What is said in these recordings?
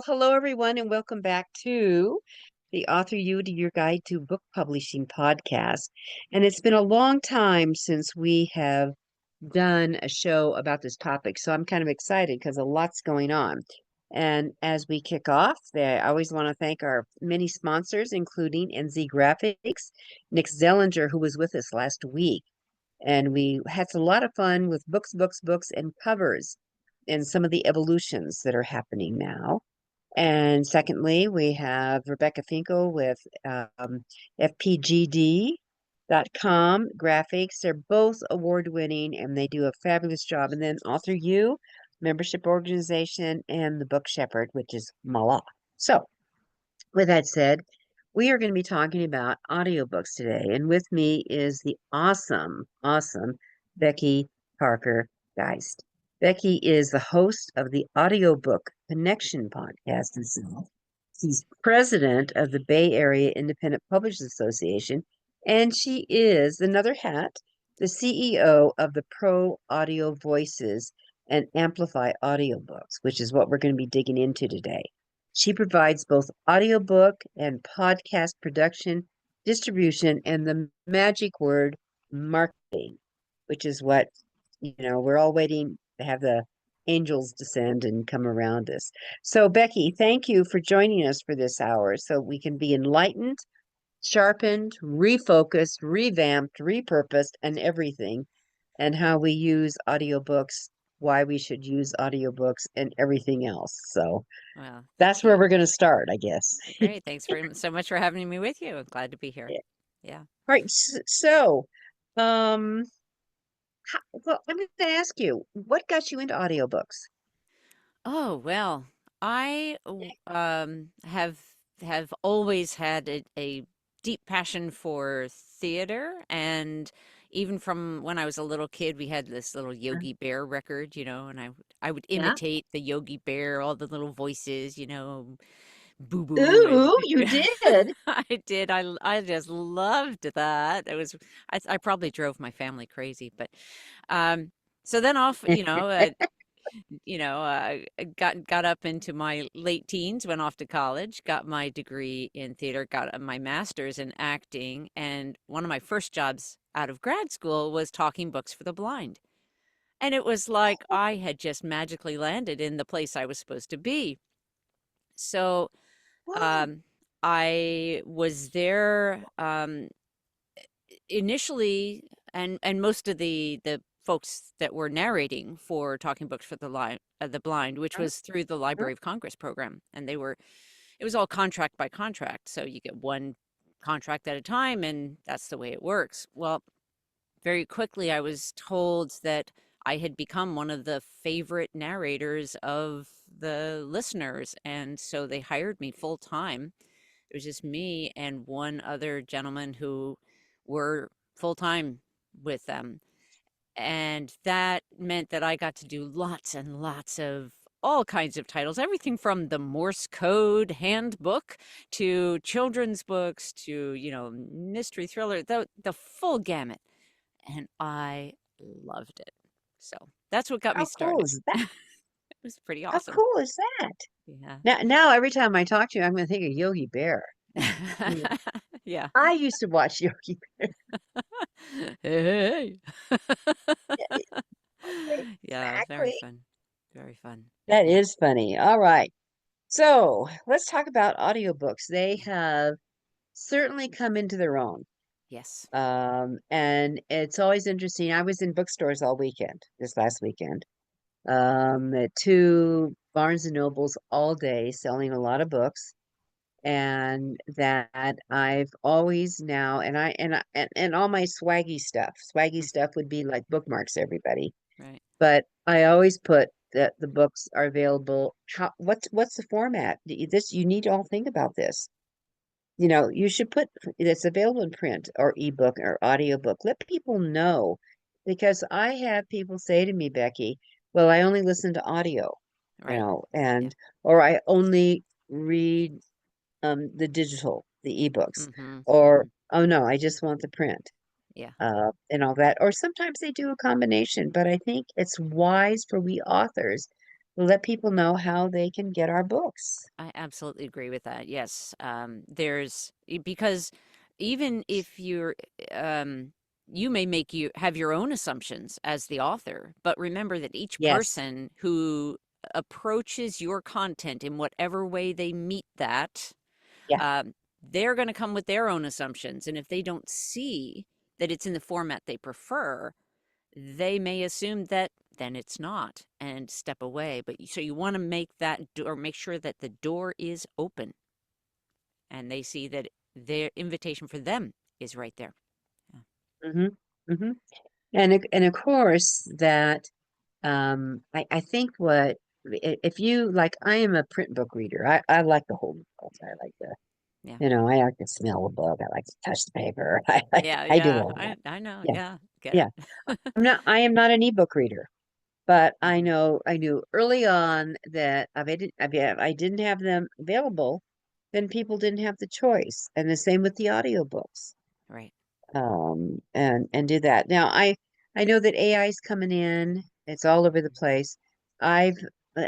Hello, everyone, and welcome back to the Author You to Your Guide to Book Publishing podcast. And it's been a long time since we have done a show about this topic, so I'm kind of excited because a lot's going on. And as we kick off, I always want to thank our many sponsors, including NZ Graphics, Nick Zellinger, who was with us last week. And we had a lot of fun with books, and covers and some of the evolutions that are happening now. And secondly, we have Rebecca Finkel with FPGD.com graphics. They're both award winning and they do a fabulous job. And then AuthorU, membership organization, and the Book Shepherd, which is Mala. So, with that said, we are going to be talking about audiobooks today. And with me is the awesome Becky Parker Geist. Becky is the host of the Audiobook Connection podcast. And so she's president of the Bay Area Independent Publishers Association. And she is, another hat, the CEO of the Pro Audio Voices and Amplify Audiobooks, which is what we're going to be digging into today. She provides both audiobook and podcast production, distribution, and the magic word marketing, which is what, we're all waiting to have the angels descend and come around us. So, Becky, thank you for joining us for this hour so we can be enlightened, sharpened, refocused, revamped, repurposed, and everything, and how we use audiobooks, why we should use audiobooks, and everything else. So, Well, thank that's where you. we're going to start, I guess. Great. Thanks so much for having me with you. I'm glad to be here. Yeah. Yeah. All right. So, um, well, I'm going to ask you, what got you into audiobooks? Oh, well, I have always had a deep passion for theater, and even from when I was a little kid, we had this little Yogi Bear record, and I would Yeah. imitate the Yogi Bear, all the little voices, Boo Boo, and Ooh, you did. I did. I just loved that. I probably drove my family crazy, but um, so then off, got up into my late teens, went off to college, got my degree in theater, got my master's in acting, and one of my first jobs out of grad school was talking books for the blind. And it was like I had just magically landed in the place I was supposed to be. So Wow. um, I was there initially, and most of the folks that were narrating for talking books for the blind, which was through the Library of Congress program, and it was all contract by contract, so you get one contract at a time, and that's the way it works. Well, very quickly, I was told that I had become one of the favorite narrators of the listeners, and so they hired me full time. It was just me and one other gentleman who were full time with them. And that meant that I got to do lots and lots of all kinds of titles, everything from the Morse code handbook to children's books to, mystery thriller, the full gamut. And I loved it. So that's what got me How cool started. is that? It was pretty How awesome. cool is that? Yeah. Now every time I talk to you, I'm going to think of Yogi Bear. Yeah. Yeah. I used to watch Yogi Hey. Bear. Yeah, very Exactly. fun. Very fun. That Yeah. is funny. All right. So let's talk about audiobooks. They have certainly come into their own. Yes. And it's always interesting. I was in bookstores all weekend, this last weekend, at two Barnes and Nobles all day, selling a lot of books. And that I've always now, and all my swaggy Mm, stuff would be like bookmarks, everybody. right. But I always put that the books are available. What's the format? You need to all think about this. You should put it's available in print or ebook or audiobook. Let people know because I have people say to me, Becky, well, I only listen to audio, Right. Yeah. and or I only read the digital, the ebooks, Mm-hmm. or oh no, I just want the print, Yeah. and all that. Or sometimes they do a combination, but I think it's wise for we authors let people know how they can get our books. I absolutely agree with that. Yes. Because even if you may have your own assumptions as the author, but remember that each Yes. person who approaches your content in whatever way they meet that, Yeah. um, they're going to come with their own assumptions. And if they don't see that it's in the format they prefer, they may assume that then it's not and step away. But so you want to make that door, make sure that the door is open and they see that their invitation for them is right there. Yeah. Hmm. Hmm. And of course that I think what if you like I am a print book reader. I like to hold books. I like to Yeah. I like to smell the book. I like to touch the paper. Yeah. I do Yeah. all that. I know. Yeah. Yeah. Get Yeah. it. I am not an ebook reader, but Mhm. I knew early on that if I didn't have them available, then people didn't have the choice. And the same with the audiobooks. Right. And do that. Now I know that AI is coming in. It's all over the place. I've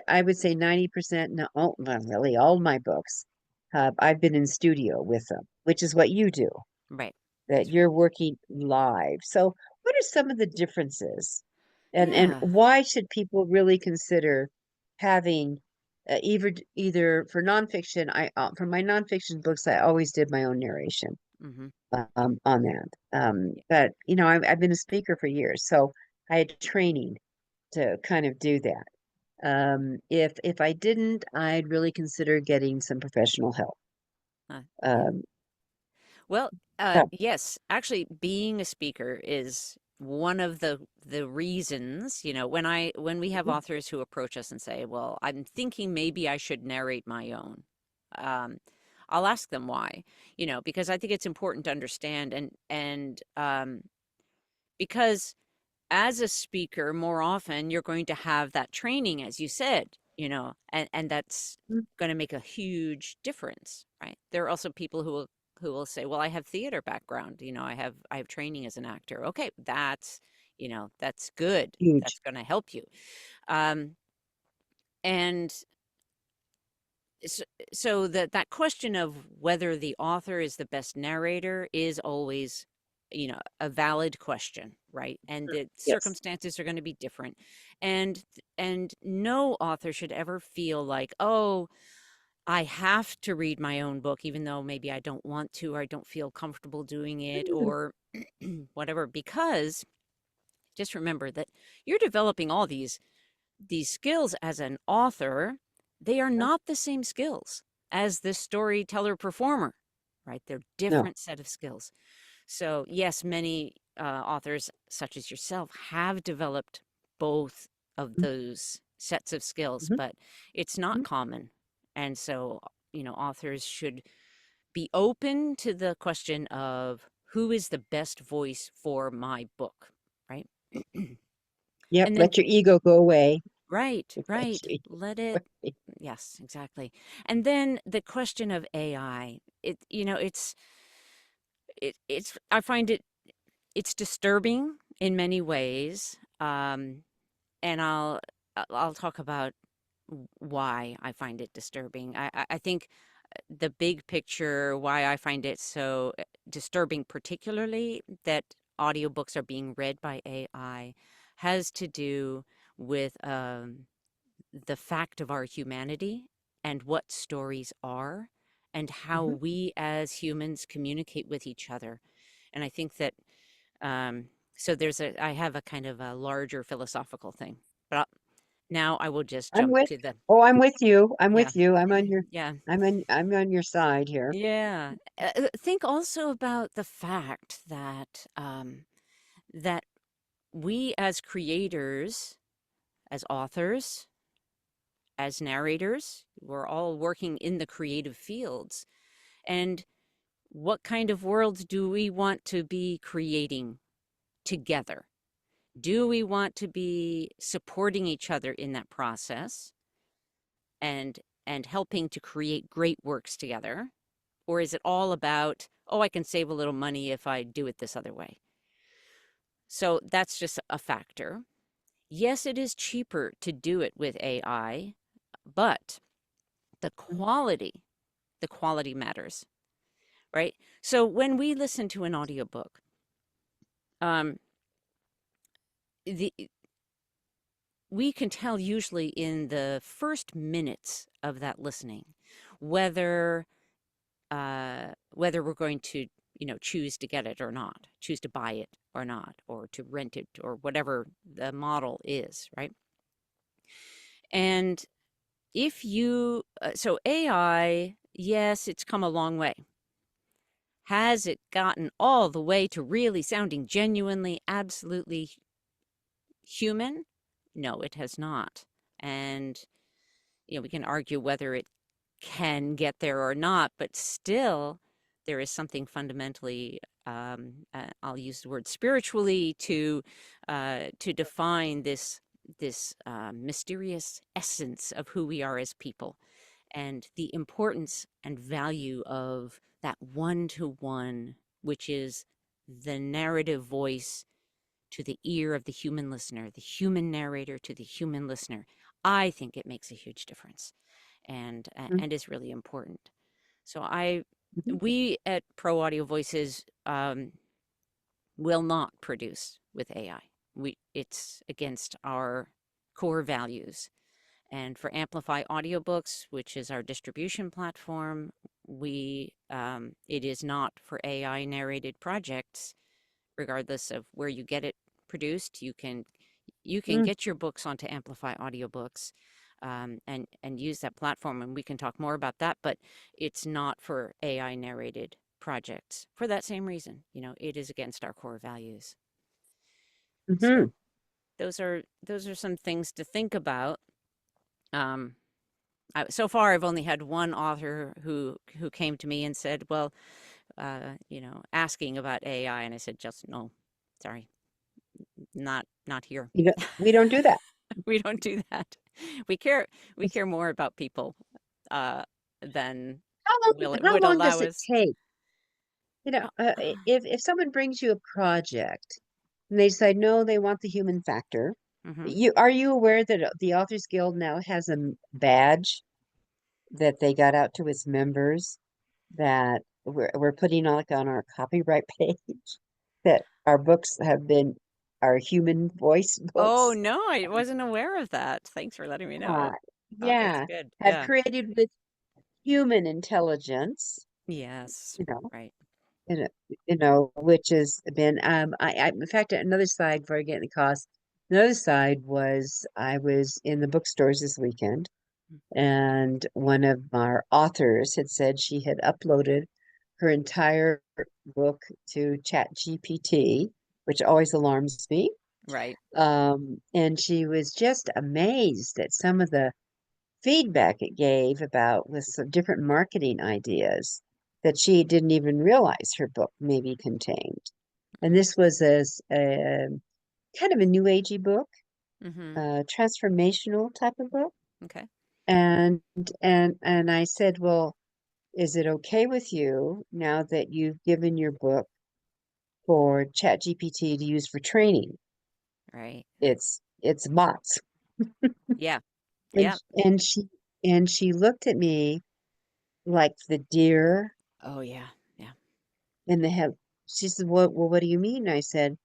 I would say 90%, no, oh, well, really all my books, I've been in studio with them, which is what you do, Right. that That's right. you're working live. So what are some of the differences? And Yeah. why should people really consider having either for nonfiction, for my nonfiction books, I always did my own narration Hmm. on that. But I've been a speaker for years, so I had training to kind of do that. If I didn't, I'd really consider getting some professional help. Yeah. Um, Well, so, yes, actually, being a speaker is one of the reasons, when we have mhm, authors who approach us and say, "Well, I'm thinking maybe I should narrate my own." Um, I'll ask them why, because I think it's important to understand and because as a speaker, more often you're going to have that training, as you said, and that's mhm, going to make a huge difference, right? There are also people who will say, "Well, I have theater background, I have training as an actor." Okay, that's good. huge. That's going to help you. Um, and so, so that question of whether the author is the best narrator is always a valid question, right? And Mm. the Yes. circumstances are going to be different, and no author should ever feel like, oh, I have to read my own book even though maybe I don't want to or I don't feel comfortable doing it Mm, or whatever, because just remember that you're developing all these skills as an author. They are no, not the same skills as the storyteller performer, right? They're no. different set of skills. So yes, many authors such as yourself have developed both of Mm, those sets of skills, mhm, but it's not mhm. common. And so, authors should be open to the question of who is the best voice for my book, right? Yep. And then Let your ego go away. right, Let right. your ego Let go it, away. yes, exactly. And then the question of AI, I find it's disturbing in many ways. And I'll talk about why I find it disturbing. I think the big picture, why I find it so disturbing, particularly that audiobooks are being read by AI, has to do with the fact of our humanity and what stories are and how Mhm. we as humans communicate with each other. And I think that um, so I have a kind of a larger philosophical thing, but now I will just I'm jump with. to the Oh, I'm with you. I'm yeah, with you. I'm on your. yeah, I'm on your side here. yeah. Think also about the fact that we as creators, as authors, as narrators, we're all working in the creative fields. And what kind of worlds do we want to be creating together? Do we want to be supporting each other in that process and and helping to create great works together? Or is it all about, oh, I can save a little money if I do it this other way? So that's just a factor. yes, it is cheaper to do it with AI, but the quality matters, right? So when we listen to an audiobook, um, the we can tell usually in the first minutes of that listening whether whether we're going to, choose to get it or not, choose to buy it or not, or to rent it, or whatever the model is, right? And if you so AI, yes, it's come a long way. Has it gotten all the way to really sounding genuinely, absolutely human? No, it has not. And, we can argue whether it can get there or not, but still, there is something fundamentally, I'll use the word spiritually to define this mysterious essence of who we are as people, and the importance and value of that one-to-one, which is the narrative voice to the ear of the human listener, the human narrator to the human listener. I think it makes a huge difference, and Mhm. and is really important. So I Mhm. we at Pro Audio Voices will not produce with AI. It's against our core values. And for Amplify Audiobooks, which is our distribution platform, it is not for AI narrated projects, regardless of where you get it produced. You can Mm. get your books onto Amplify Audiobooks, and use that platform, and we can talk more about that. But it's not for AI narrated projects for that same reason. It is against our core values. So Mhm. those are some things to think about. Um, so far, I've only had one author who came to me and said, "Well, asking about AI," and I said, "Just no, sorry, not here." We don't do that. We don't do that. We care we care more about people uh, than How long, will it how would long allow does it us. take? Uh, If someone brings you a project and they decide no, they want the human factor, mhm. are you aware that the Authors Guild now has a badge that they got out to its members that we're putting on, like, on our copyright page that our books have been our human voice Oh books? no, I wasn't aware of that. Thanks for letting me Uh, know. Oh, that's yeah, good. have Yeah. created with human intelligence, Yes. you know, Right. you which has been in fact, another side before I get into cost, another side was I was in the bookstores this weekend, and one of our authors had said she had uploaded her entire book to Chat GPT, which always alarms me. Right. And she was just amazed at some of the feedback it gave about with some different marketing ideas that she didn't even realize her book maybe contained. And this was a kind of a new agey book, Mm-hmm. transformational type of book. Okay. And and I said, well, is it okay with you now that you've given your book for ChatGPT to use for training? Right. It's bots. Yeah. And Yeah. and she looked at me like the deer Oh yeah. Yeah. in the head. She said, what do you mean? I said,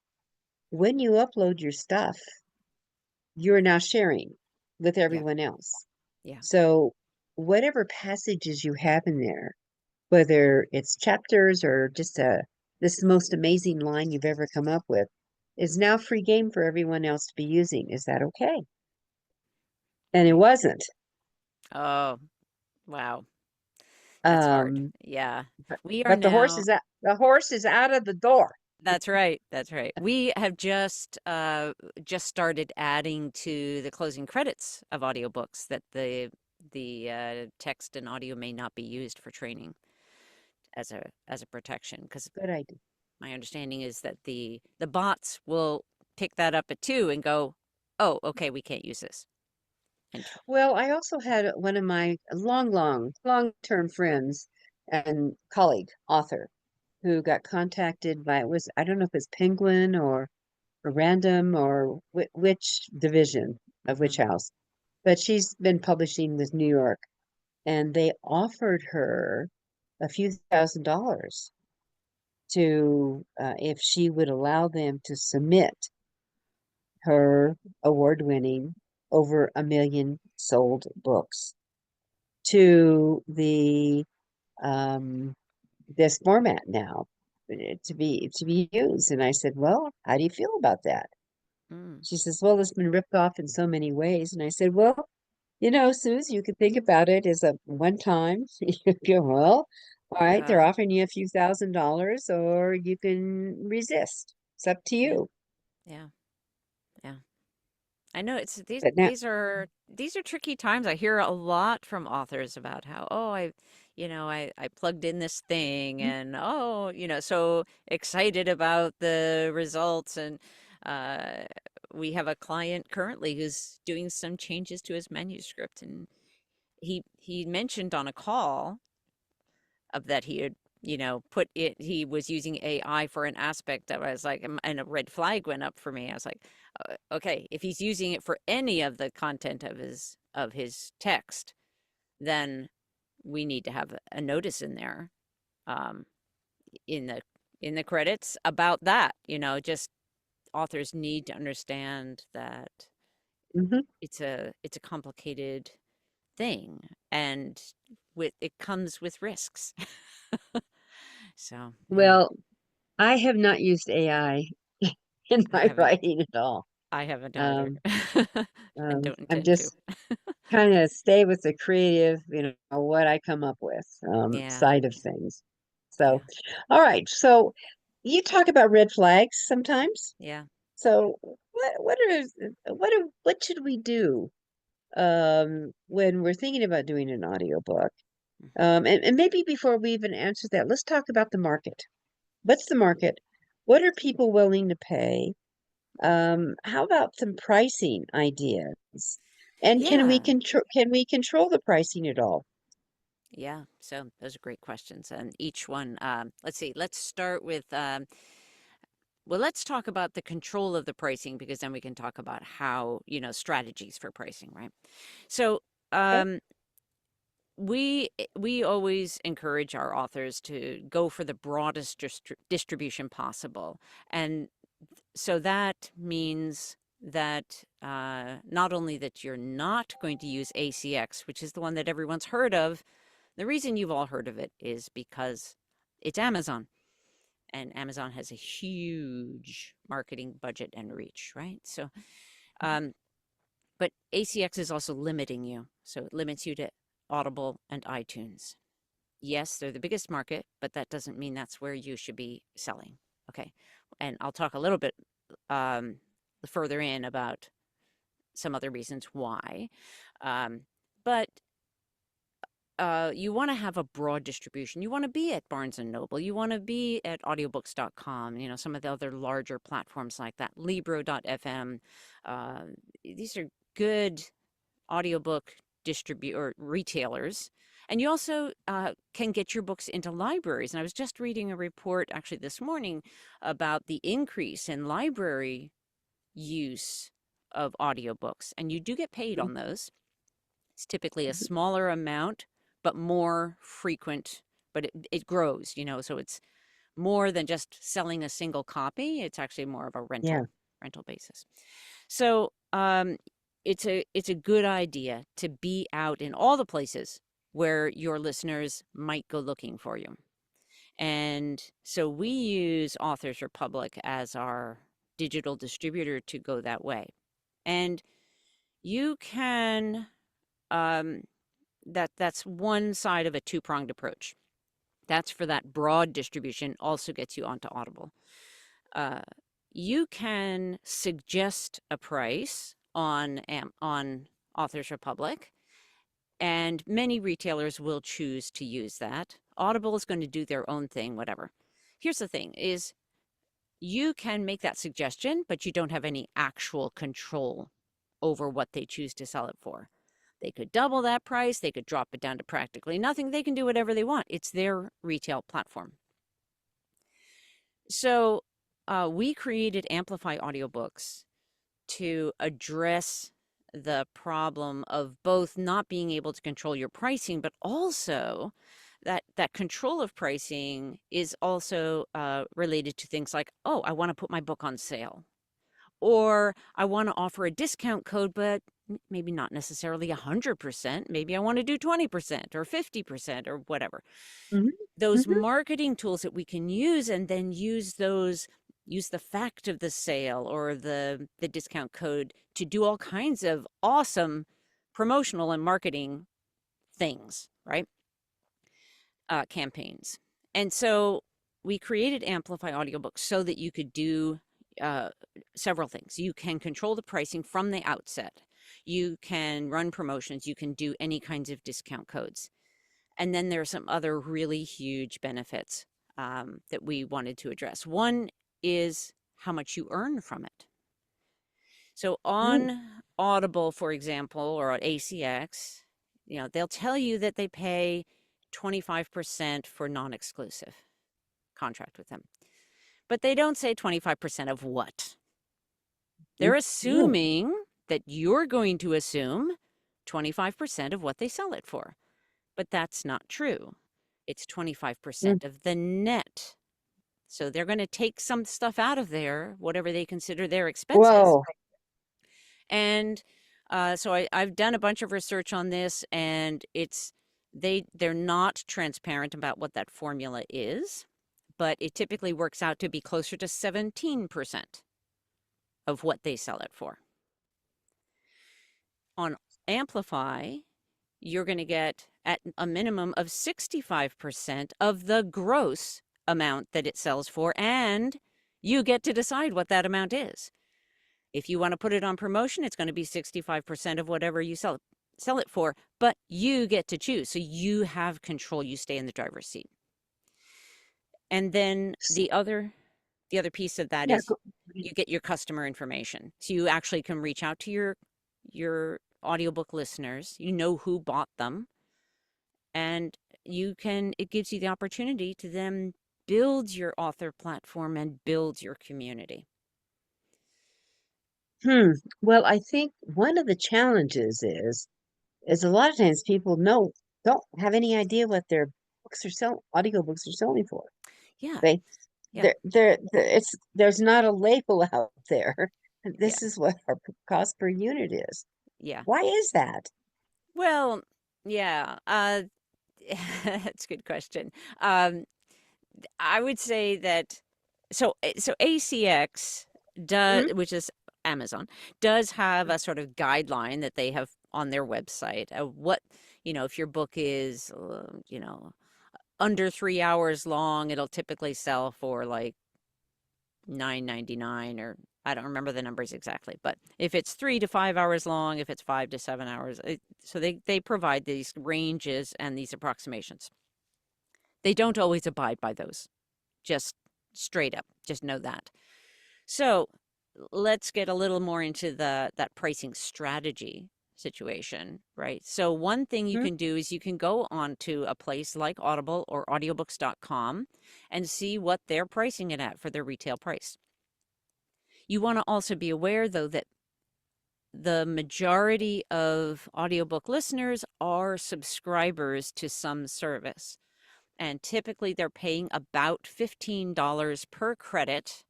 when you upload your stuff, you're now sharing with Yeah. everyone else. Yeah. So whatever passages you have in there, whether it's chapters or just this most amazing line you've ever come up with, is now free game for everyone else to be using. Is that okay? And it Right. wasn't. Oh, wow. That's hard. Um, Yeah. but, We are but now the horse is out of the door. That's right. That's right. We have just started adding to the closing credits of audiobooks that the text and audio may not be used for training as a protection, because Good idea. my understanding is that the bots will pick that up at two and go, "Oh, okay, we can't use this." And Well, I also had one of my long-term friends and colleague, author, who got contacted by, I don't know if it's Penguin or random or which division of which Mm-hmm. house, but she's been publishing with New York, and they offered her a few $1,000s to if she would allow them to submit her award-winning over 1 million sold books to the this format now to be used. And I said, well, how do you feel about that? Mm. She says, well, it's been ripped off in so many ways. And I said, well, Suze, you could think about it as a one time. You go, well, all right, they're Yeah. offering you a few $1,000s, or you can resist. It's up to Yeah. you. Yeah. Yeah. I know it's these But now, these are tricky times. I hear a lot from authors about how, oh, I plugged in this thing and oh, so excited about the results. And uh we have a client currently who's doing some changes to his manuscript, and he mentioned on a call of that he had put it he was using AI for an aspect that was like, and a red flag went up for me. I was like, okay, if he's using it for any of the content of his text, then we need to have a notice in there, um in the credits about that. Just authors need to understand that mhm. it's a complicated thing, and with it comes with risks. So yeah. Well, I have not used AI in I my haven't writing at all. I haven't either. Um, And don't I'm intend to. just kind of stay with the creative, what I come up with, Yeah, side of things. So, yeah, all right. So you talk about red flags sometimes. yeah. So what should we do when we're thinking about doing an audiobook? Mhm. And maybe before we even answer that, let's talk about the market. What's the market? What are people willing to pay? How about some pricing ideas? And Yeah, can we control the pricing at all? yeah. So those are great questions. And each one, let's see, let's start with, well, let's talk about the control of the pricing, because then we can talk about how, strategies for pricing, right? So, Okay. um, we always encourage our authors to go for the broadest distribution possible. And so that means that, not only that you're not going to use ACX, which is the one that everyone's heard of. The reason you've all heard of it is because it's Amazon, and Amazon has a huge marketing budget and reach, right? So, um, but ACX is also limiting you. So it limits you to Audible and iTunes. Yes, they're the biggest market, but that doesn't mean that's where you should be selling. Okay. And I'll talk a little bit, um, further in about some other reasons why. Um, but you want to have a broad distribution. You want to be at Barnes and Noble. You want to be at audiobooks.com, some of the other larger platforms like that, Libro.fm. Uh, these are good audiobook distribute or retailers. And you also can get your books into libraries. And I was just reading a report actually this morning about the increase in library use of audiobooks. And you do get paid on those. It's typically a Mhm. smaller amount, but more frequent, but it grows, so it's more than just selling a single copy. It's actually more of a Yeah. rental basis. So it's a good idea to be out in all the places where your listeners might go looking for you. And so we use Authors Republic as our digital distributor to go that way. And you can, um, that's one side of a two-pronged approach. That's for that broad distribution, also gets you onto Audible. Uh, you can suggest a price on Authors Republic, and many retailers will choose to use that. Audible is going to do their own thing, whatever. Here's the thing is you can make that suggestion, but you don't have any actual control over what they choose to sell it for. They could double that price. They could drop it down to practically nothing. They can do whatever they want. It's their retail platform. So we created Amplify Audiobooks to address the problem of both not being able to control your pricing, but also that control of pricing is also related to things like, oh, I want to put my book on sale, or I want to offer a discount code, but maybe not necessarily 100%. Maybe I want to do 20% or 50% or whatever. Mhm. Those Mhm. marketing tools that we can use, and then use the fact of the sale or the discount code to do all kinds of awesome promotional and marketing things, right? Campaigns. And so we created Amplify Audiobooks so that you could do uh, several things. You can control the pricing from the outset. You can run promotions. You can do any kinds of discount codes. And then there are some other really huge benefits that we wanted to address. One is how much you earn from it. So Mm. on Audible, for example, or on ACX, they'll tell you that they pay 25% for non-exclusive contract with them. But they don't say 25% of what. They're Mm. assuming that you're going to assume 25% of what they sell it for. But that's not true. It's Mm. 25% of the net. So they're going to take some stuff out of there, whatever they consider their expenses. Whoa. And so I've done a bunch of research on this, and they're not transparent about what that formula is, but it typically works out to be closer to 17% of what they sell it for. On Amplify, you're going to get at a minimum of 65% of the gross amount that it sells for, and you get to decide what that amount is. If you want to put it on promotion, it's going to be 65% of whatever you sell it for, but you get to choose. So you have control. You stay in the driver's seat. And then S- the other piece of that Yeah. is you get your customer information. So you actually can reach out to your audiobook listeners. You know who bought them, and it gives you the opportunity to then build your author platform and build your community. Hmm. Well, I think one of the challenges is a lot of times people don't have any idea what their books are selling, audiobooks are selling for. Yeah, They yeah, it's there's not a label out there. yeah, This is what our cost per unit is. yeah. Why is that? Well, yeah, that's a good question. Um, I would say that so ACX does, Mhm. which is Amazon, does have a sort of guideline that they have on their website of what, if your book is, under 3 hours long, it'll typically sell for like 9.99, or I don't remember the numbers exactly, but if it's 3 to 5 hours long, if it's 5 to 7 hours, so they provide these ranges and these approximations. They don't always abide by those, just straight up, just know that. So let's get a little more into that pricing strategy situation, right? So one thing you Mhm. can do is you can go onto a place like Audible or audiobooks.com and see what they're pricing it at for their retail price. You want to also be aware, though, that the majority of audiobook listeners are subscribers to some service. And typically they're paying about $15 per credit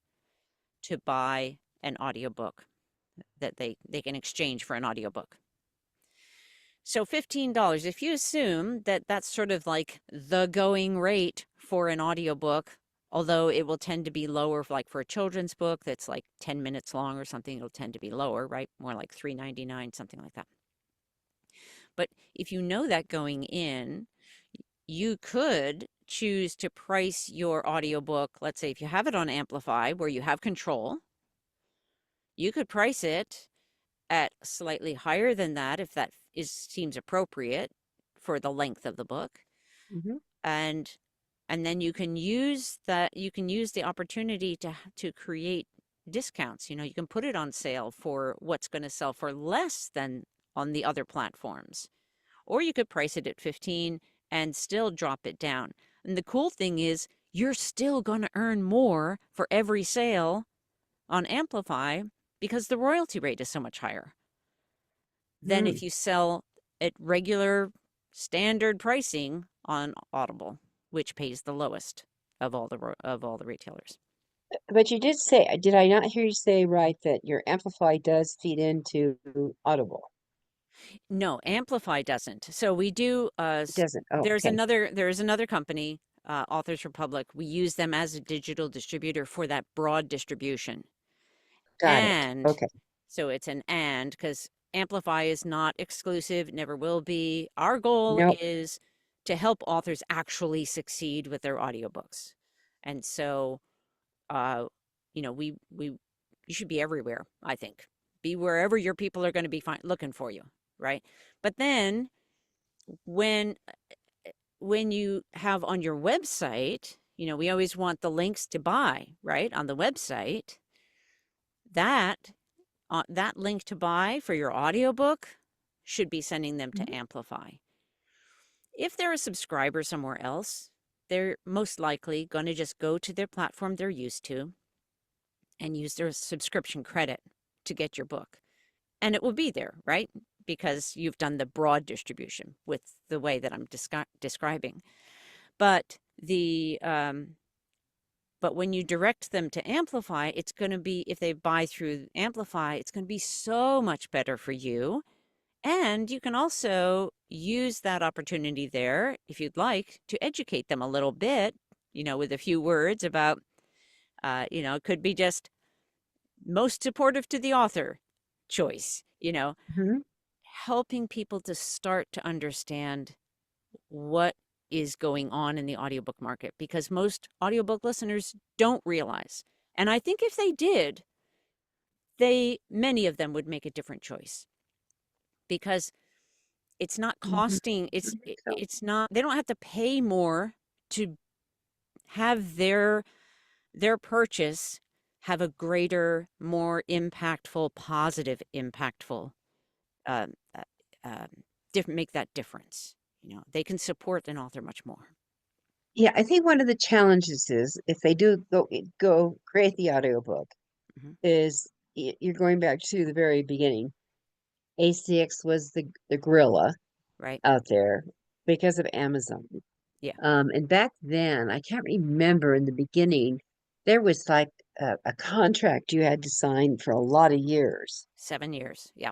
to buy an audiobook that they can exchange for an audiobook. So $15, if you assume that that's sort of like the going rate for an audiobook, although it will tend to be lower, like for a children's book that's like 10 minutes long or something, it'll tend to be lower, right? More like $3.99, something like that. But if you know that going in, you could choose to price your audiobook. Let's say if you have it on Amplify where you have control, you could price it at slightly higher than that if that seems appropriate for the length of the book. Mhm. And then you can use the opportunity to create discounts. You can put it on sale for what's going to sell for less than on the other platforms. Or you could price it at 15 and still drop it down. And the cool thing is you're still going to earn more for every sale on Amplify because the royalty rate is so much higher than Hmm. if you sell at regular standard pricing on Audible, which pays the lowest of all the retailers. But you did say, did I not hear you say right that your Amplify does feed into Audible? No, Amplify doesn't. So we do. It doesn't. Oh, There's okay. another company, Authors Republic. We use them as a digital distributor for that broad distribution. Got it. And Okay. so it's an and because Amplify is not exclusive, never will be. Our goal Nope. is to help authors actually succeed with their audiobooks. And so, uh, we you should be everywhere, I think. Be wherever your people are going to be looking for you, right? But then when when you have on your website, we always want the links to buy, right? On the website, that that link to buy for your audiobook should be sending them to Mhm. Amplify. If they're a subscriber somewhere else, they're most likely going to just go to their platform they're used to and use their subscription credit to get your book. And it will be there, right? Because you've done the broad distribution with the way that I'm describing. But but when you direct them to Amplify, it's going to be, if they buy through Amplify, it's going to be so much better for you. And you can also use that opportunity there, if you'd like, to educate them a little bit, with a few words about, it could be just most supportive to the author choice, Mhm. helping people to start to understand what is going on in the audiobook market because most audiobook listeners don't realize. And I think if they did, many of them would make a different choice because it's not Mhm. costing, I think so. it's not, they don't have to pay more to have their purchase have a greater, more impactful, positive impactful um, uh, um, make that difference. They can support an author much more. Yeah, I think one of the challenges is if they do go create the audiobook Hmm. is you're going back to the very beginning. ACX was the gorilla Right? out there because of Amazon. Yeah. And back then, I can't remember in the beginning, there was like a contract you had to sign for a lot of years. 7 years. Yeah.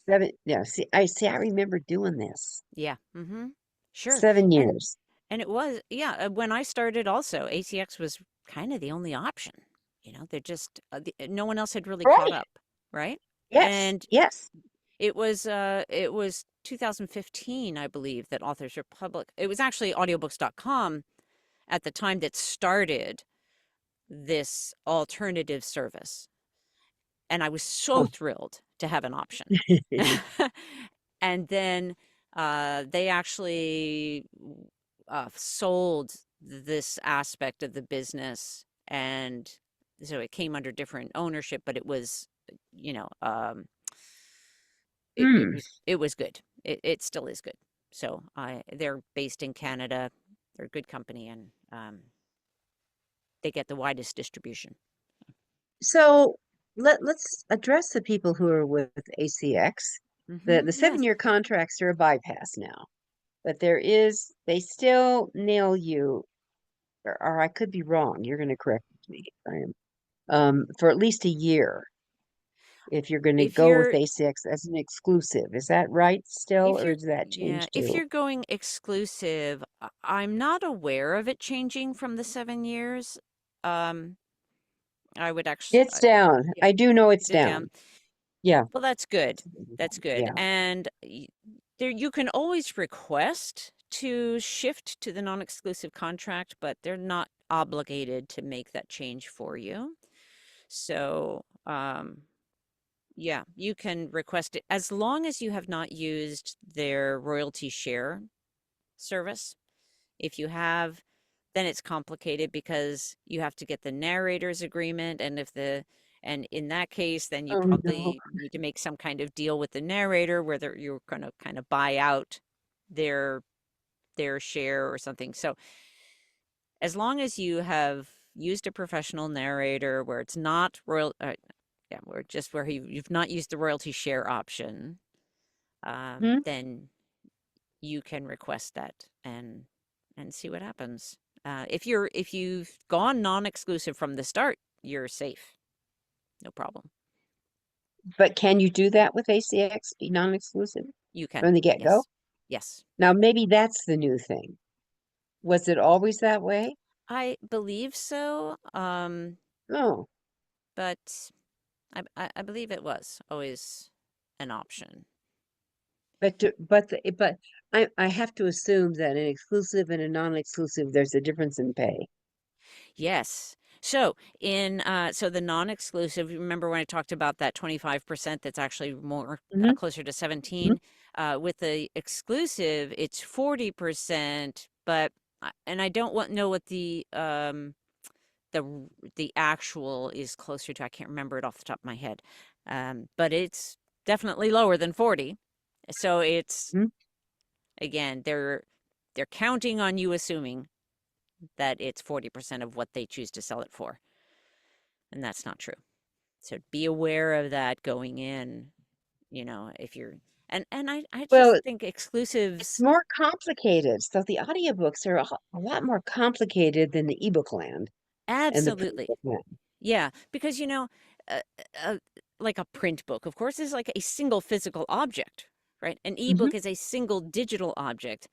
Seven, yeah, I remember doing this. Yeah. Hmm. Sure. 7 years. And it was, yeah, when I started also, ACX was kind of the only option. They're just no one else had really caught Right. up, right? Yes. And Yes. it was 2015, I believe, that Authors Republic. It was actually audiobooks.com at the time that started this alternative service. And I was so Huh. thrilled to have an option. And then they actually sold this aspect of the business, and so it came under different ownership, but it was, you know, um, it Hmm. was good. It still is good. So they're based in Canada. They're a good company, and they get the widest distribution. So let's address the people who are with ACX. The Yes. 7 year contracts are a bypass now, but they still nail you, or I could be wrong. You're going to correct me if I am. For at least a year if you're going to If go with you're ACX as an exclusive. Is that right still, If or you're does that yeah, change if too? you're going exclusive, I'm not aware of it changing from the 7 years. Um, I would actually, It's down. yeah, I do know it's is it down? down. Yeah. Well, that's good. That's good. Yeah. And there, you can always request to shift to the non-exclusive contract, but they're not obligated to make that change for you. So, yeah, you can request it as long as you have not used their royalty share service. If you have, then it's complicated because you have to get the narrator's agreement. And in that case, then you Oh no. probably need to make some kind of deal with the narrator, whether you're going to kind of buy out their, their share or something. So as long as you have used a professional narrator where it's not yeah, where you've not used the royalty share option, Hmm? then you can request that and see what happens. If you've gone non-exclusive from the start, you're safe. No problem. But can you do that with ACX, be non-exclusive You can. from the get-go? Yes. Yes. Now, maybe that's the new thing. Was it always that way? I believe so. Oh, But I believe it was always an option. but I have to assume that an exclusive and a non-exclusive, there's a difference in pay. Yes. So so the non-exclusive, you remember when I talked about that 25% that's actually more Hmm. closer to Hmm. 17? With the exclusive, it's 40%, but and I don't know what the the actual is closer to. I can't remember it off the top of my head. But it's definitely lower than 40. So it's Hmm. again, they're counting on you assuming that it's 40% of what they choose to sell it for. And that's not true. So be aware of that going in, if you're and I just Well, think it's exclusives. more complicated. So the audiobooks are a lot more complicated than the ebook land and the print Absolutely. book land. Yeah, because uh, uh, like a print book, of course, is like a single physical object, right? An Hmm. ebook is a single digital object.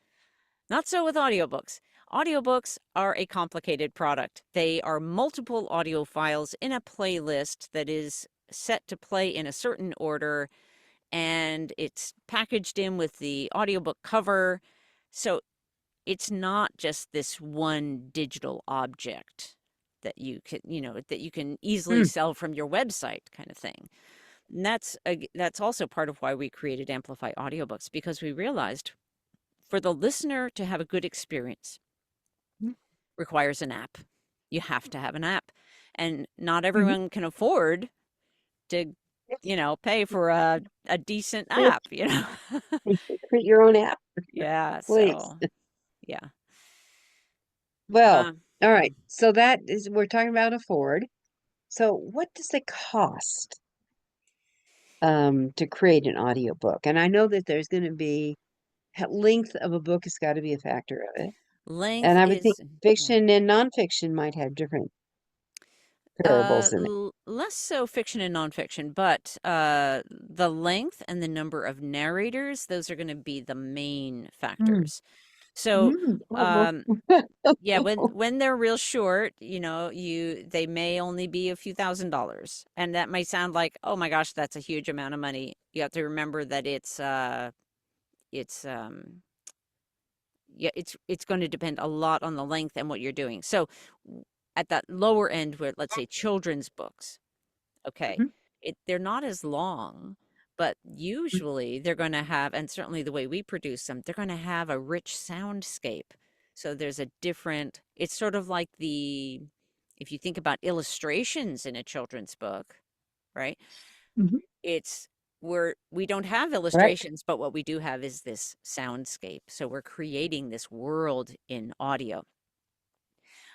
Not so with audiobooks. Audiobooks are a complicated product. They are multiple audio files in a playlist that is set to play in a certain order, and it's packaged in with the audiobook cover. So it's not just this one digital object that you can easily Hmm. sell from your website kind of thing. And that's also part of why we created Amplify Audiobooks, because we realized for the listener to have a good experience requires an app. You have to have an app. And not Hmm. everyone can afford to, pay for a decent Create, app, create your own app, Yeah, please. so yeah. Well, Uh, all right. mm. So that is, we're talking about afford. So what does it cost to create an audiobook? And I know that there's going to be length of a book has got to be a factor of it. And Length I would think is, yeah. fiction and nonfiction might have different variables in it. Less so fiction and nonfiction, but the length and the number of narrators, those are going to be the main Mm. factors. So, Mm. Oh, um, yeah, when they're real short, they may only be a few $1,000s, and that may sound like, oh my gosh, that's a huge amount of money. You have to remember that it's yeah, it's going to depend a lot on the length and what you're doing. So, at that lower end, where let's say children's books. Okay. mhm, They're not as long, but mm, usually they're going to have, and certainly the way we produce them, they're going to have a rich soundscape. So there's a different, it's sort of like if you think about illustrations in a children's book, right? mhm. It's where we don't have Right. illustrations, but what we do have is this soundscape. So we're creating this world in audio.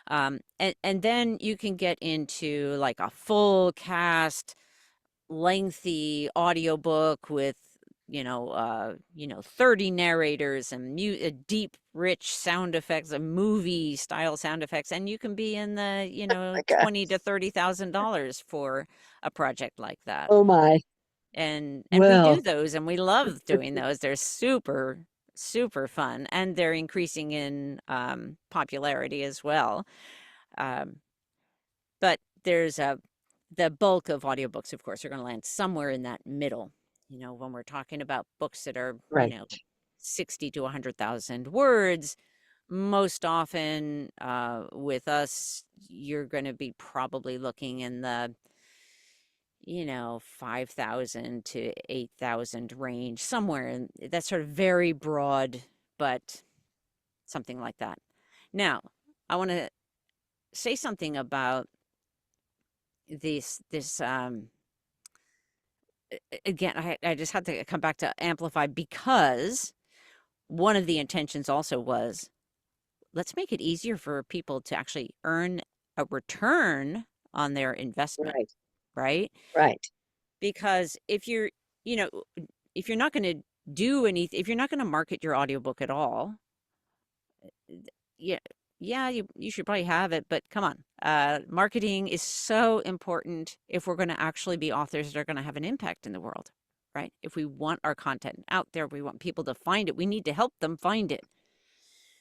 And then you can get into like a full cast lengthy audiobook with 30 narrators and deep rich sound effects and movie style sound effects, and you can be in the My God. 20 to $30,000 for a project like that. Oh my. And we do Well, those, and we love doing those. They're super fun, and they're increasing in popularity as well. um, but there's the bulk of audiobooks, of course, are going to land somewhere in that middle. When we're talking about books that are, right. 60 to 100,000 words, most often with us, you're going to be probably looking in the, 5,000 to 8,000 range, somewhere. And that's sort of very broad, but something like that. Now, I want to say something about this again, I just had to come back to amplify, because one of the intentions also was let's make it easier for people to actually earn a return on their investment, Right. right? Right. Because if you're, you know, if you're not going to do anything, if you're not going to market your audiobook at all, yeah, yeah, you should probably have it, but come on. Marketing is so important if we're going to actually be authors that are going to have an impact in the world, right? If we want our content out there, we want people to find it, we need to help them find it.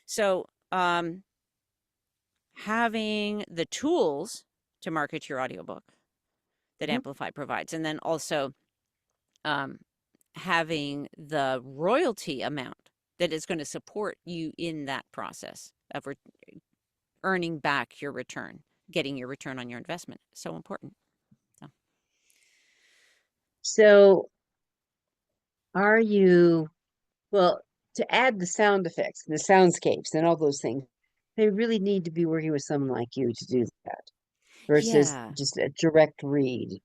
So, having the tools to market your audiobook that Mhm. Amplify provides, and then also um, having the royalty amount that is going to support you in that process of earning back your return, getting your return on your investment. So important. So, So are you, well, to add the sound effects and the soundscapes and all those things, they really need to be working with someone like you to do that versus yeah, just a direct read,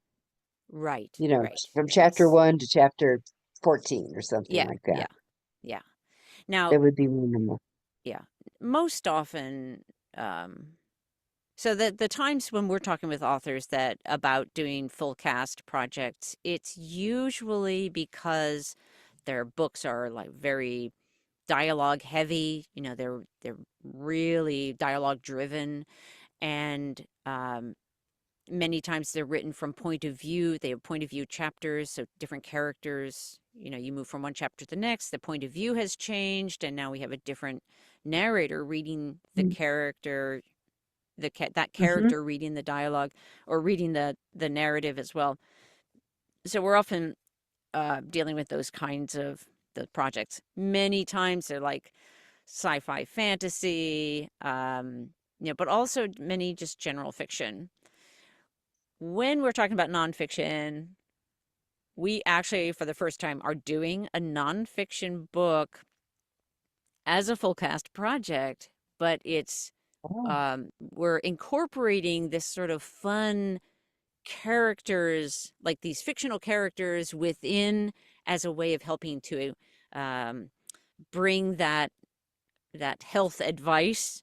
right, you know, right. from chapter It's, 1 to chapter 14 or something yeah, like yeah, that. yeah. Now, That would be minimal. yeah, most often, um, so the times when we're talking with authors that about doing full cast projects, it's usually because their books are like very dialogue heavy. They're really dialogue driven, and many times they're written from point of view. They have point of view chapters, so different characters. You move from one chapter to the next. The point of view has changed, and now we have a different narrator reading the character, that Mm-hmm. character reading the dialogue or reading the narrative as well. So we're often dealing with those kinds of the projects. Many times they're like sci-fi fantasy, but also many just general fiction. When we're talking about nonfiction, we actually, for the first time, are doing a nonfiction book as a full cast project, but Oh. we're incorporating this sort of fun characters, like these fictional characters within, as a way of helping to um, bring that health advice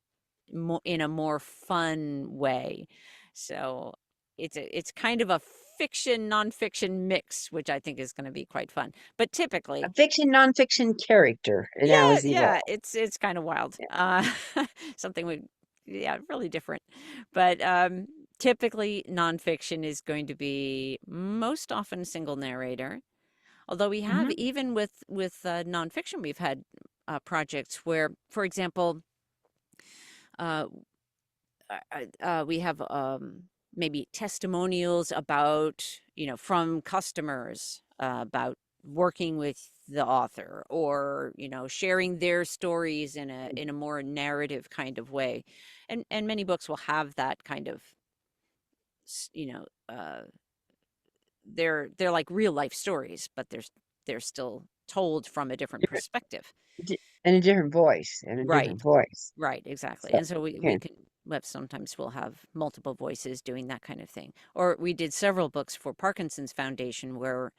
in a more fun way. So it's kind of a fiction nonfiction mix, which I think is going to be quite fun. But typically, A fiction, nonfiction character. And now yeah, is yeah, evolved. it's kind of wild. Yeah. Something we, yeah, really different. But typically, nonfiction is going to be most often single narrator. Although we have, Mm-hmm. even with nonfiction, we've had projects where, for example, uh, we have maybe testimonials about, from customers about working with the author, or sharing their stories in a more narrative kind of way, and many books will have that kind of s- you know they're like real life stories, but they're still told from a different Different, perspective. and a different voice, and a Right. different voice. Right, exactly. So, And so we okay. can sometimes we'll have multiple voices doing that kind of thing. Or we did several books for Parkinson's Foundation where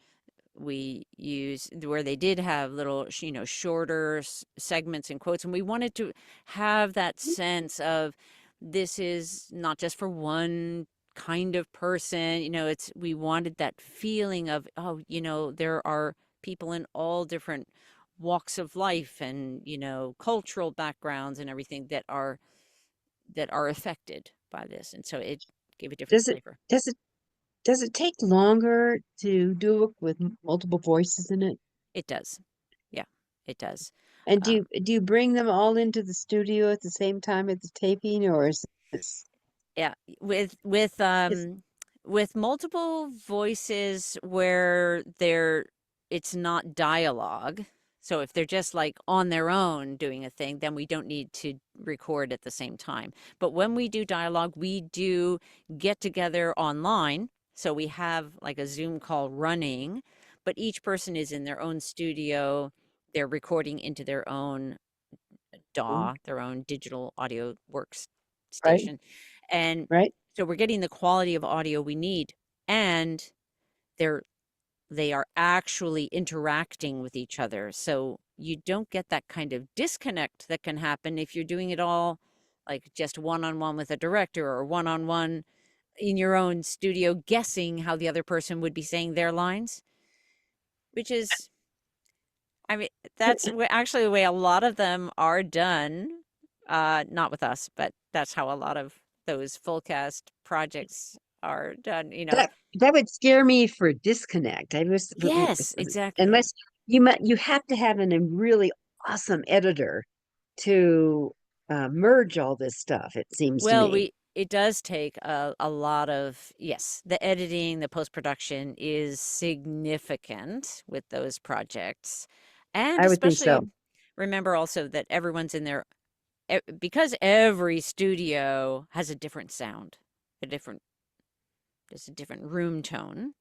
where they did have little, shorter segments and quotes, and we wanted to have that sense of, this is not just for one kind of person. We wanted that feeling of, oh, there are people in all different walks of life and, cultural backgrounds and everything that are affected by this, and so it gave a different Does it flavor. does it does it take longer to do a book with multiple voices in it? It does. Yeah, it does. And Uh, do you bring them all into the studio at the same time at the taping, or is this yeah, is with multiple voices where it's not dialogue. So if they're just like on their own doing a thing, then we don't need to record at the same time. But when we do dialogue, we do get together online. So we have like a Zoom call running, but each person is in their own studio. They're recording into their own mm, DAW, their own digital audio right? workstation. And Right? so we're getting the quality of audio we need, and they're they are actually interacting with each other. So you don't get that kind of disconnect that can happen if you're doing it all like just one-on-one with a director or one-on-one in your own studio guessing how the other person would be saying their lines, which is, I mean, that's actually the way a lot of them are done. Not with us, but that's how a lot of those full cast projects are done, you know. That would scare me for disconnect. I was Yes, exactly. unless you have to have a really awesome editor to merge all this stuff, it seems to Well, me. it does take a lot of, yes, the editing, the post-production is significant with those projects. And I would think especially so. remember also that everyone's in there because every studio has a different sound, a different, there's a different room tone,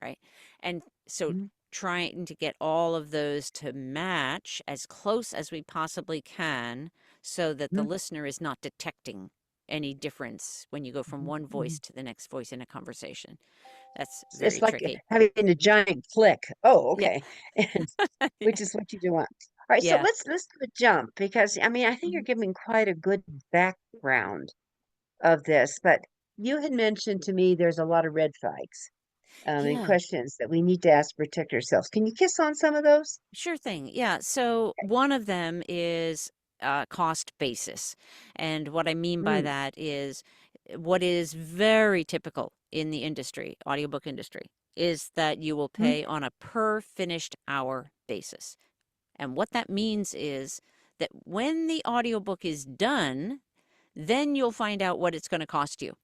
right? And so Mhm. trying to get all of those to match as close as we possibly can so that the Mhm. listener is not detecting any difference when you go from one voice Mhm. to the next voice in a conversation. That's It's very like tricky. having a giant click. Oh, Yeah. okay. And Yeah. which is what you do want. All right, so Yeah. let's do a jump because I mean I think you're Mhm. giving quite a good background of this, but you had mentioned to me there's a lot of red flags and Yeah. questions that we need to ask to protect ourselves. Can you kiss on some of those? Sure thing. Yeah. So one of them is cost basis. And what I mean by Mm, that is what is very typical in the industry, audiobook industry, is that you will mm, pay on a per finished hour basis. And what that means is that when the audiobook is done, then you'll find out what it's going to cost you.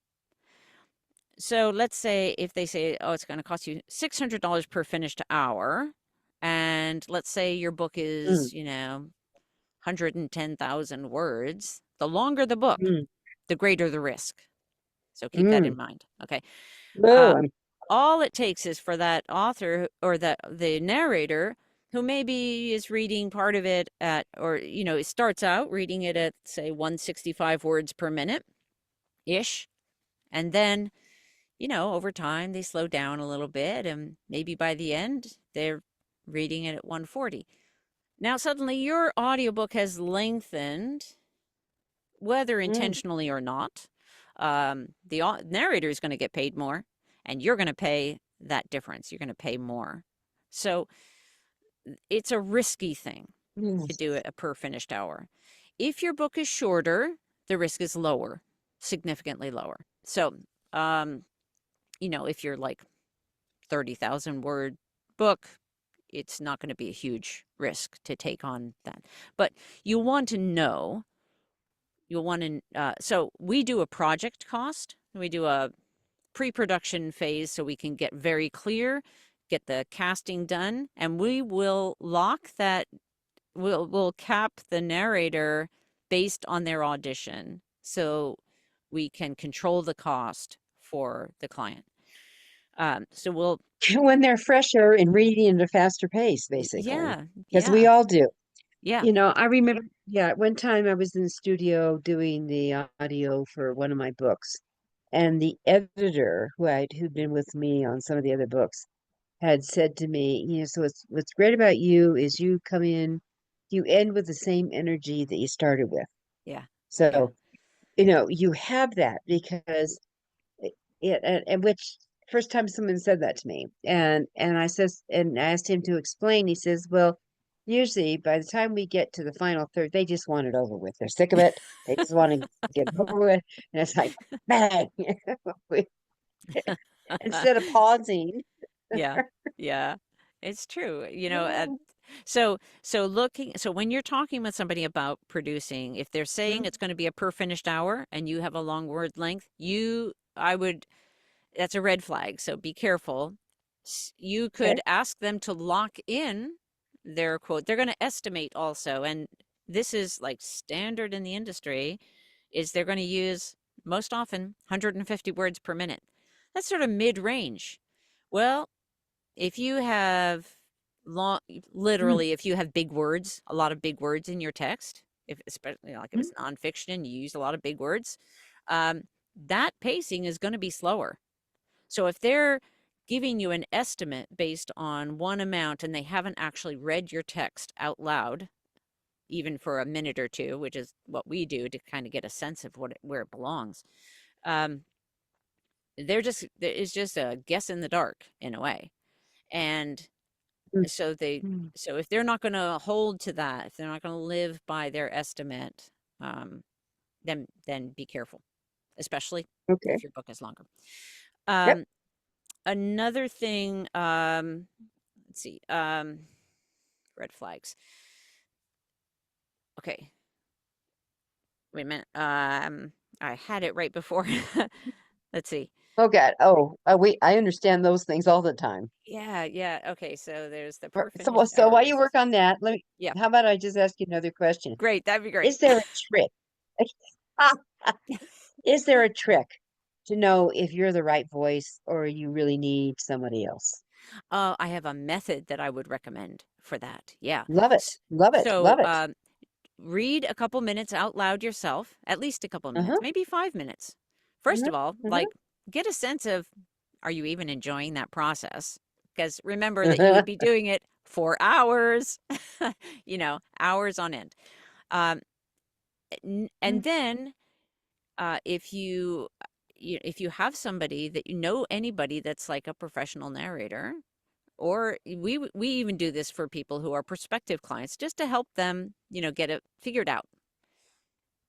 So let's say if they say, oh, it's going to cost you $600 per finished hour, and let's say your book mm, is, 110,000 words, the longer the book, mm, the greater the risk. So keep that in mm. mind. Okay. Oh, Uh, all it takes is for that author or the narrator who maybe is reading part of it at, or, it starts out reading it at, say, 165 words per minute ish. And then over time they slow down a little bit and maybe by the end they're reading it at 140. Now suddenly your audiobook has lengthened, whether mm. intentionally or not. The narrator is going to get paid more and you're going to pay that difference. You're going to pay more. So it's a risky thing Mm. to do it a per finished hour. If your book is shorter, the risk is lower, significantly lower. So, if you're like 30,000 word book, it's not going to be a huge risk to take on that. But you want to know, you'll want to, so we do a project cost. We do a pre-production phase so we can get very clear, get the casting done, and we will lock that, we'll cap the narrator based on their audition. So we can control the cost for the client. So we'll, When they're fresher and reading at a faster pace, basically, yeah, because we yeah, all do. yeah, You know, I remember, yeah, one time I was in the studio doing the audio for one of my books, and the editor who'd been with me on some of the other books had said to me, so what's great about you is you come in, you end with the same energy that you started with. yeah, yeah. So, you have that because and which first time someone said that to me, and I asked him to explain. He says, "Well, usually by the time we get to the final third, they just want it over with. They're sick of it. They just want to get it over with." And it's like, bang, instead of pausing. Yeah, yeah. It's true. Mm, So when you're talking with somebody about producing, if they're saying mm, it's going to be a per finished hour and you have a long word length, I would, that's a red flag. So be careful. You okay. could ask them to lock in their quote. They're going to estimate also, and this is like standard in the industry, is they're going to use most often 150 words per minute. That's sort of mid-range. Well, if you have long, Mm, literally, if you have big words, a lot of big words in your text, if especially like if mm, it's nonfiction, you use a lot of big words, um, that pacing is going to be slower. So if they're giving you an estimate based on one amount and they haven't actually read your text out loud, even for a minute or two, which is what we do to kind of get a sense of where it belongs. It's just a guess in the dark in a way. And so so if they're not going to hold to that, if they're not going to live by their estimate, then be careful, especially Okay. if your book is longer. Yep. Another thing, let's see, red flags. Okay. Wait a minute. I had it right before. Let's see. Oh God. I understand those things all the time. Yeah. Okay. So there's the So, finished so while you errors. work on that, Yeah. how about I just ask you another question? Great. That'd be great. Is there a trick? Is there a trick to know if you're the right voice or you really need somebody else? I have a method that I would recommend for that. Yeah. Love it. Love it. So, Love it. read a couple minutes out loud yourself, at least a couple of minutes, Uh-huh. maybe 5 minutes. First Uh-huh. of all, Uh-huh. like, get a sense of, are you even enjoying that process? Because remember that you would be doing it for hours, hours on end. Um, and then if if you have somebody that anybody that's like a professional narrator, or we even do this for people who are prospective clients just to help them, get it figured out.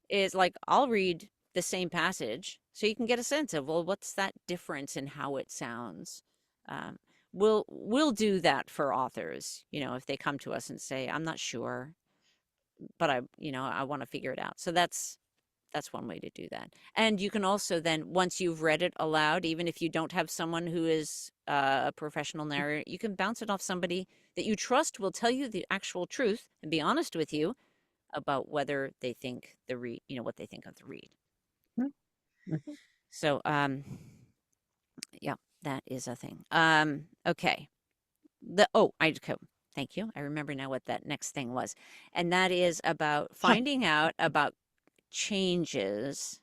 Is like, I'll read the same passage so you can get a sense of, well, what's that difference in how it sounds. Um, we'll do that for authors, if they come to us and say, I'm not sure, but I want to figure it out. So that's one way to do that. And you can also then, once you've read it aloud, even if you don't have someone who is a professional narrator, you can bounce it off somebody that you trust will tell you the actual truth and be honest with you about whether they think what they think of the read. Mhm. So, yeah, that is a thing. Okay. Thank you. I remember now what that next thing was. And that is about finding out about changes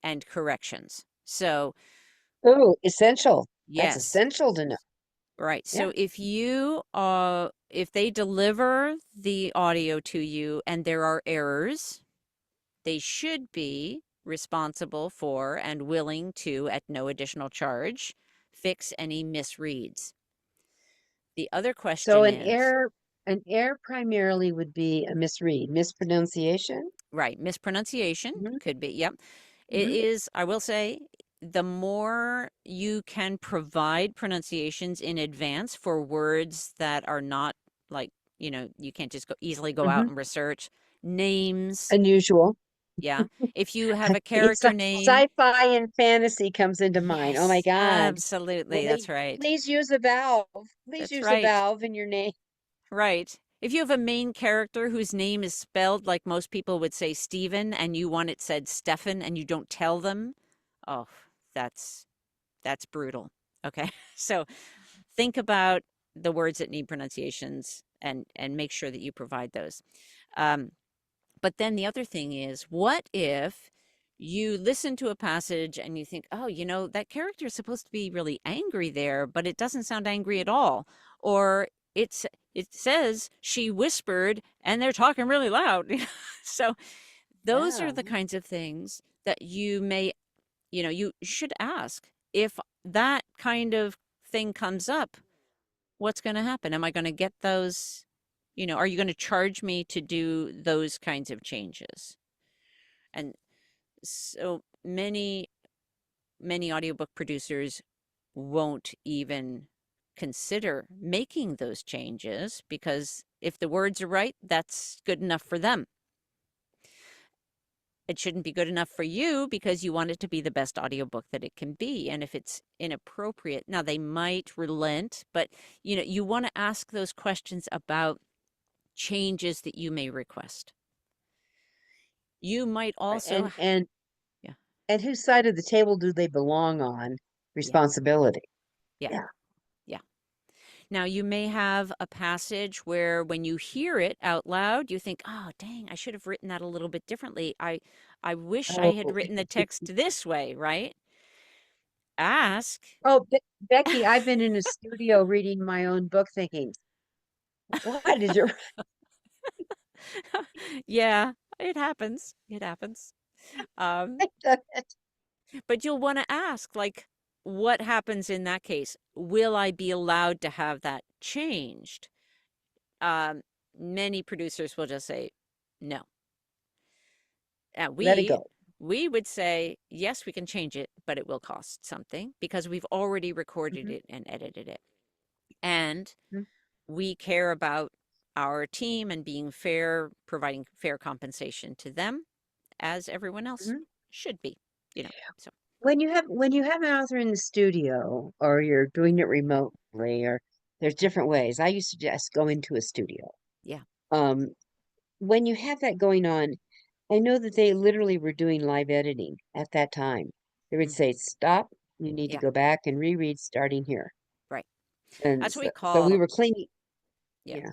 and corrections. So, Oh, essential. That's yes, essential to know. right. Yeah. So if they deliver the audio to you and there are errors, they should be responsible for and willing to, at no additional charge, fix any misreads. The other So question is, an error primarily would be a misread, mispronunciation. right, mispronunciation Hmm. could be, yep. It Hmm. is, I will say, the more you can provide pronunciations in advance for words that are not like, you can't just easily go out Hmm. and research names. Unusual. Yeah. If you have a It's character name, sci-fi and fantasy comes into mind. Oh my yes, God. absolutely. That's right. Please use a valve. Please That's use a right. valve in your name. Right. If you have a main character whose name is spelled like most people would say Stephen and you want it said Stefan and you don't tell them, oh, that's brutal. Okay. So think about the words that need pronunciations and make sure that you provide those. Um, but then the other thing is, what if you listen to a passage and you think, oh, that character is supposed to be really angry there, but it doesn't sound angry at all. Or it says she whispered and they're talking really loud. So those are Yeah. the kinds of things that you should ask. If that kind of thing comes up, what's going to happen? Am I going to get those? Are you going to charge me to do those kinds of changes? And so many audiobook producers won't even consider making those changes because if the words are right, that's good enough for them. It shouldn't be good enough for you because you want it to be the best audiobook that it can be. And if it's inappropriate, now they might relent, but you want to ask those questions about changes that you may request. You might Right. also, yeah, And whose side of the table do they belong on? yeah, Responsibility. yeah, Yeah. yeah. Now, you may have a passage where when you hear it out loud, you think, oh, dang, I should have written that a little bit differently. I wish I had Oh, written the text this way, right? ask. Oh, Becky, I've been in a studio reading my own book thinking, what did you Yeah, it happens. It happens. Um, write? but you'll want to ask, like, what happens in that case? Will I be allowed to have that changed? Um, Many producers will just say no. Uh, Let it we go. we would say yes, we can change it, but it will cost something because we've already recorded Mhm, it and edited it. And mhm, we care about our team and being fair, providing fair compensation to them as everyone else mhm. should be, you know. So, When you have an author in the studio or you're doing it remotely or there's different ways. I used to just go into a studio. yeah. Um, when you have that going on, I know that they literally were doing live editing at that time. They would Mm, say, "Stop, you need to yeah, go back and reread starting here." right. And That's what we so we call, were cleaning. yeah. Yeah.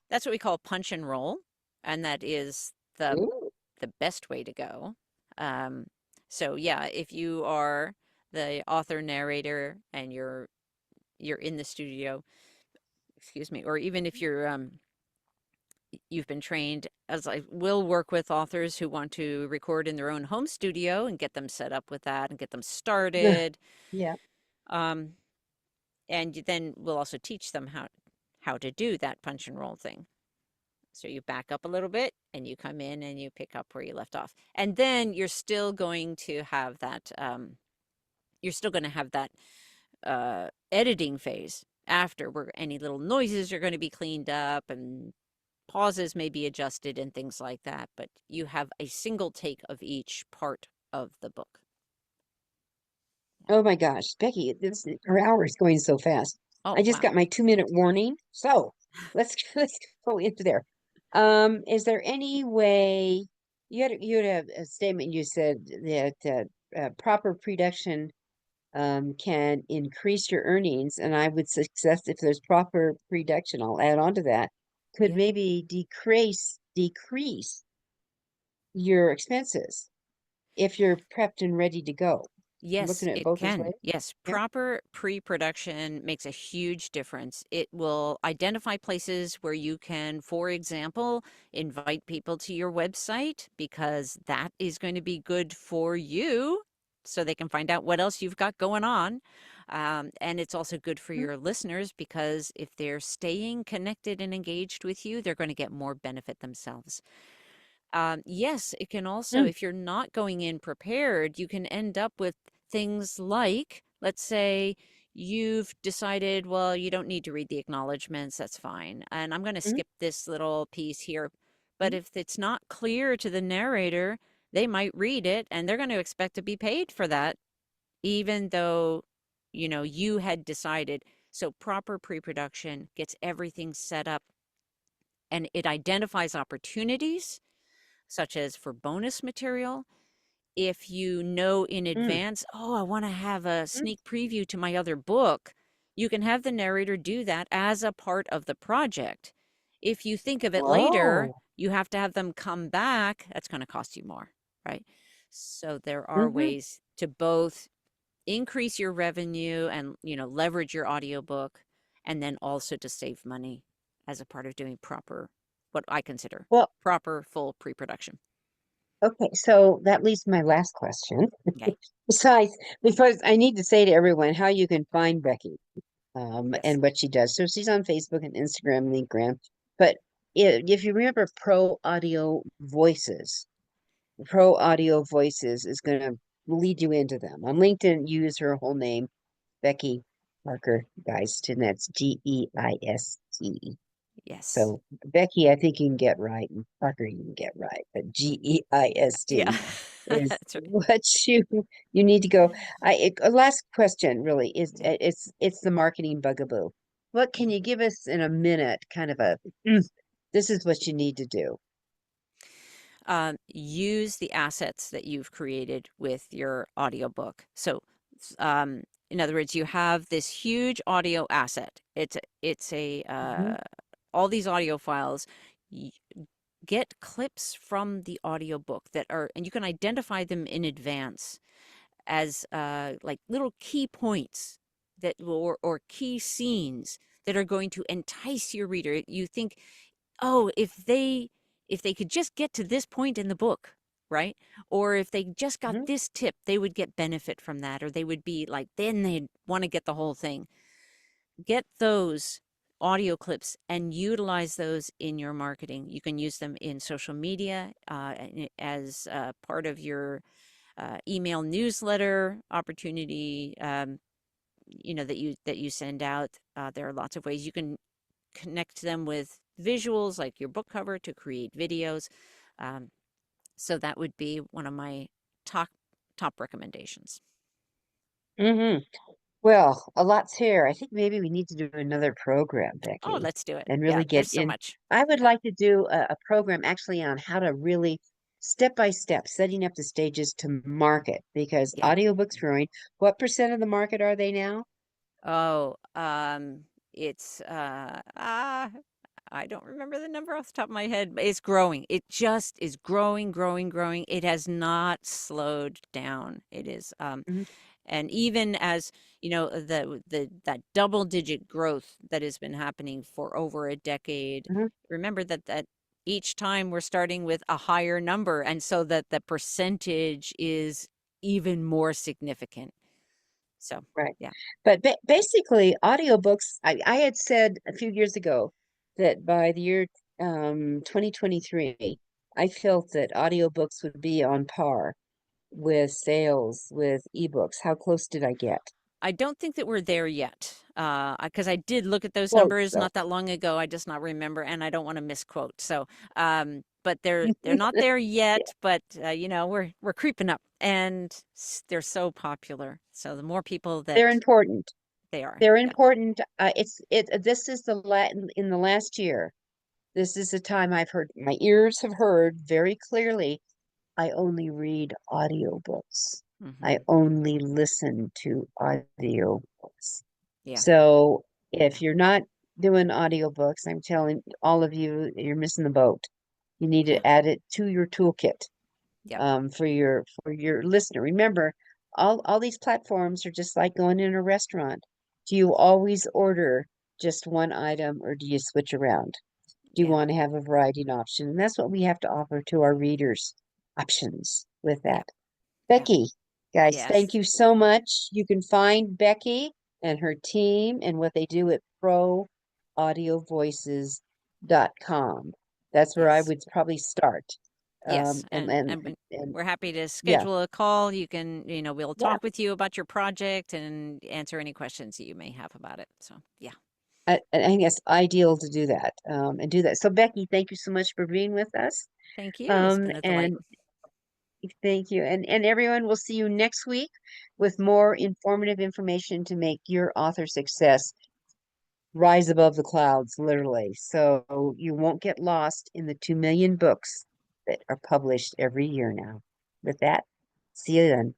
That's what we call punch and roll, and that is the Ooh. the best way to go. Um, so yeah, if you are the author narrator and you're in the studio, excuse me, or even if you've been trained, as I will work with authors who want to record in their own home studio and get them set up with that and get them started. Yeah. Um, and then we'll also teach them how to do that punch and roll thing. So you back up a little bit and you come in and you pick up where you left off. And then you're still going to have that editing phase after, where any little noises are going to be cleaned up and pauses may be adjusted and things like that, but you have a single take of each part of the book. Oh my gosh, Becky, this our hour is going so fast. Oh, I just wow. got my 2-minute warning. So let's let's go into there. Is there any way you had a statement you said that proper production can increase your earnings, and I would suggest if there's proper production, I'll add on to that, could Yeah. maybe decrease your expenses if you're prepped and ready to go. I'm Yes, looking at it both those can. ways. Yes, Yeah. proper pre-production makes a huge difference. It will identify places where you can, for example, invite people to your website, because that is going to be good for you so they can find out what else you've got going on. And it's also good for Mm, your listeners, because if they're staying connected and engaged with you, they're going to get more benefit themselves. Yes, it can also, mm, if you're not going in prepared, you can end up with things like, let's say you've decided, well, you don't need to read the acknowledgments, that's fine. And I'm going to mm, skip this little piece here. But mm. if it's not clear to the narrator, they might read it and they're going to expect to be paid for that, even though, you had decided. So proper pre-production gets everything set up, and it identifies opportunities such as for bonus material. If you know in Mm, advance, oh, I want to have a mm. sneak preview to my other book, you can have the narrator do that as a part of the project. If you think of it later, Whoa. you have to have them come back, that's going to cost you more, right? So there are Hmm. ways to both increase your revenue and, leverage your audiobook, and then also to save money as a part of doing proper, what I consider Well, proper full pre-production. okay, so that leads to my last question. Okay. Besides, because I need to say to everyone how you can find Becky Yes. and what she does. So she's on Facebook and Instagram, Linkgram. But if you remember Pro Audio Voices is going to lead you into them. On LinkedIn, you use her whole name, Becky Parker Geist, and that's Geist. Yes. So Becky, I think you can get right, and Parker you can get right, but Yeah. Geist is That's right. what you need to go. A last question really is it's the marketing bugaboo. What can you give us in a minute? Kind of a this is what you need to do. Use the assets that you've created with your audiobook. So, um, in other words, you have this huge audio asset. Mhm. All these audio files. y- Get clips from the audiobook that are, and you can identify them in advance. as like little key points that or key scenes that are going to entice your reader. You think, oh, if they could just get to this point in the book, right? Or if they just got Mhm. this tip, they would get benefit from that, or they would be like, then they'd want to get the whole thing. Get those audio clips and utilize those in your marketing. You can use them in social media as part of your email newsletter opportunity. That you send out. There are lots of ways you can connect them with visuals, like your book cover, to create videos. Um, so that would be one of my top recommendations. Mhm. Well, a lot's here. I think maybe we need to do another program, Oh, Becky, let's do it. and Yeah, really get there's so in. much. I would like to do a program actually on how to really step by step setting up the stages to market because Yeah. audiobooks growing. What percent of the market are they now? Oh, it's I don't remember the number off the top of my head, but it's growing. It just is growing, growing, growing. It has not slowed down. It is Mhm, and even as the that double digit growth that has been happening for over a decade, mhm. remember that each time we're starting with a higher number, and so that the percentage is even more significant. So, Right. yeah. But basically, audiobooks, I had said a few years ago that by the year 2023, I felt that audiobooks would be on par with sales with ebooks. How close did I get? I don't think that we're there yet, because I did look at those Close, numbers though. not that long ago. I just not remember, and I don't want to misquote. So, but they're not there Yeah, yet. But we're creeping up, and they're so popular. So the more people that they're important. they are, They're yeah, important. This is in the last year. This is the time I've heard, my ears have heard very clearly I only read audiobooks. I hmm, only listen to audiobooks. yeah, So yeah, if you're not doing audiobooks, I'm telling all of you, you're missing the boat. You need yeah, to add it to your toolkit yep, for your listener. Remember, all these platforms are just like going in a restaurant. Do you always order just one item or do you switch around? Do you yeah, want to have a variety and option? And that's what we have to offer to our readers, options with that. yep, yep, Becky, guys, thank yes, you so much. You can find Becky and her team and what they do at proaudiovoices.com. That's where I yes. would probably start. Yes, And we're happy to yeah, schedule a call. You can, we'll yeah. talk with you about your project and answer any questions that you may have about it. So, yeah. I think it's ideal to do that and do that. So Becky, thank you so much for being with us. Thank you. It's been a delight. And thank you. And everyone, we'll see you next week with more informative information to make your author success rise above the clouds, literally. So you won't get lost in the 2 million books that are published every year now. With that, see you then.